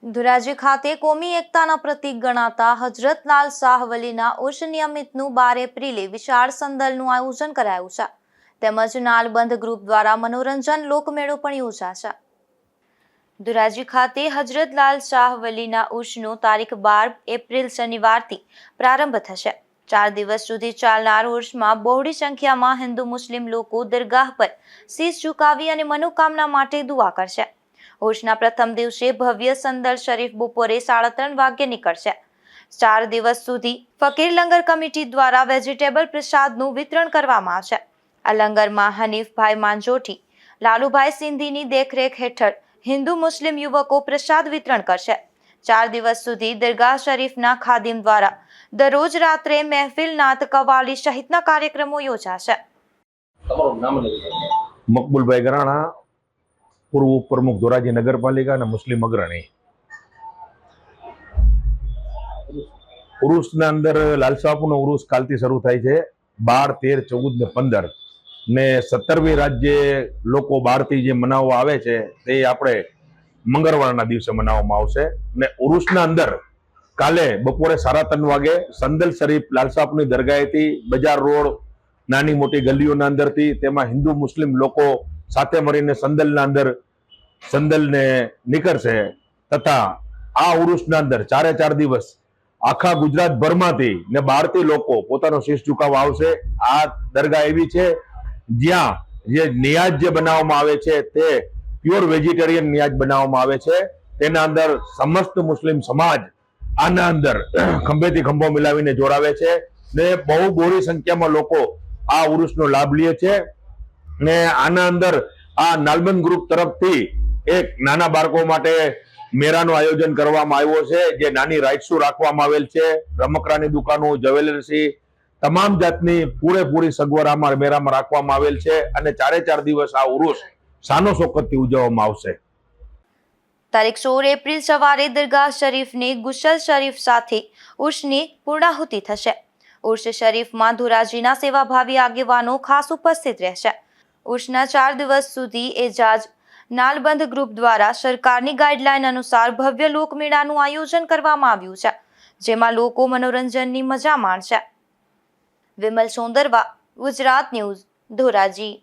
ધોરાજી ખાતે કોમી એકતાના પ્રતીક ગણાતા હજરત લાલ શાહ વલીના ઉર્ષ નિયમિતનું 12 એપ્રિલે વિશાળ સંદલનું આયોજન કરાયું છે તેમજ નાલબંધ ગ્રુપ દ્વારા મનોરંજન લોકમેળો પણ યોજાશે। ધોરાજી ખાતે હજરત લાલ શાહ વલીના ઉર્ષનો તારીખ 12 એપ્રિલ શનિવારથી પ્રારંભ થશે। 4 દિવસ સુધી ચાલનાર ઉર્ષમાં બહોળી સંખ્યામાં હિન્દુ મુસ્લિમ લોકો દરગાહ પર શીશ ઝુકાવી અને મનોકામના માટે દુઆ કરશે। ઉર્ષના પ્રથમ દિવસે ભવ્ય સંદલ શરીફ બપોરે 3:30 વાગ્યે નીકળશે। 4 દિવસ સુધી ફકીર લંગર કમિટી દ્વારા વેજીટેબલ પ્રસાદનું વિતરણ કરવામાં આવશે। આ લંગરમાં હનીફભાઈ માંજોઠી, લાલુભાઈ સિંધીની દેખરેખ હેઠળ હિન્દુ મુસ્લિમ યુવકો પ્રસાદ વિતરણ કરશે। 4 દિવસ સુધી દરગાહ શરીફના ખાદિમ દ્વારા દરરોજ રાત્રે મહેફિલ, નાત, કવાલી સહિતના કાર્યક્રમો યોજાશે। મકબૂલભાઈ ગરાણા, પૂર્વ પ્રમુખ ધોરાજી નગરપાલિકા અને મુસ્લિમ અગ્રણી। ઉરુસના અંદર લાલસાપુનો ઉરુસ કાલથી શરૂ થાય છે। 12, 13, 14 ને 15 ને 17મી રાજ્ય લોકો બહારથી જે મનાવવા આવે છે તે આપણે મંગળવારના દિવસે મનાવવામાં આવશે। ને ઉરુસના અંદર કાલે બપોરે 3:30 વાગે સંદલ શરીફ લાલસાપની દરગાહેથી બજાર રોડ, નાની મોટી ગલીઓના અંદરથી તેમાં હિન્દુ મુસ્લિમ લોકો સાથે મળીને સંદલના અંદર સંદલને નીકળશે તથા આ ઉરુસના અંદર 4 દિવસ આખા ગુજરાત ભરમાંથી ને બહારથી લોકો પોતાનો શીશ ઝુકાવવા આવશે। આ દરગાહ એવી છે જ્યાં જે નિયાજ જે બનાવવામાં આવે છે તે પ્યોર વેજીટેરિયન નિયાજ બનાવવામાં આવે છે। તેના અંદર સમસ્ત મુસ્લિમ સમાજ આના અંદર ખંભેથી ખંભો મિલાવીને જોડાવે છે ને બહુ બહોળી સંખ્યામાં લોકો આ ઉરુસનો લાભ લે છે। ને આના અંદર આ નાલબંધ ગ્રુપ તરફથી એક નાના બાળકો માટે મેળાનું આયોજન કરવામાં આવ્યો છે, જે નાની રાઇડ્સો રાખવામાં આવેલ છે, રમકડાની દુકાનો, જ્વેલર્સી, તમામ જાતની પૂરેપૂરી સગવડ આમાં મેળામાં રાખવામાં આવેલ છે અને 4 દિવસ આ ઉરુસ શાનો શોકતથી ઉજવવામાં આવશે। તારીખ 16 એપ્રિલ સવારે દરગાહ શરીફની ગુસલ શરીફ સાથે ઉર્ષની પૂર્ણાહુતિ થશે। ઉર્ષ શરીફમાં ધોરાજીના સેવાભાવી આગેવાનો ખાસ ઉપસ્થિત રહેશે। ઉર્ષના 4 દિવસ સુધી એજાજ નાલબંધ ગ્રુપ દ્વારા સરકારની ગાઈડલાઈન અનુસાર ભવ્ય લોકમેળાનું આયોજન કરવામાં આવ્યું છે, જેમાં લોકો મનોરંજનની મજા માણશે। વિમલ સોંદરવા, ગુજરાત ન્યૂઝ, ધોરાજી।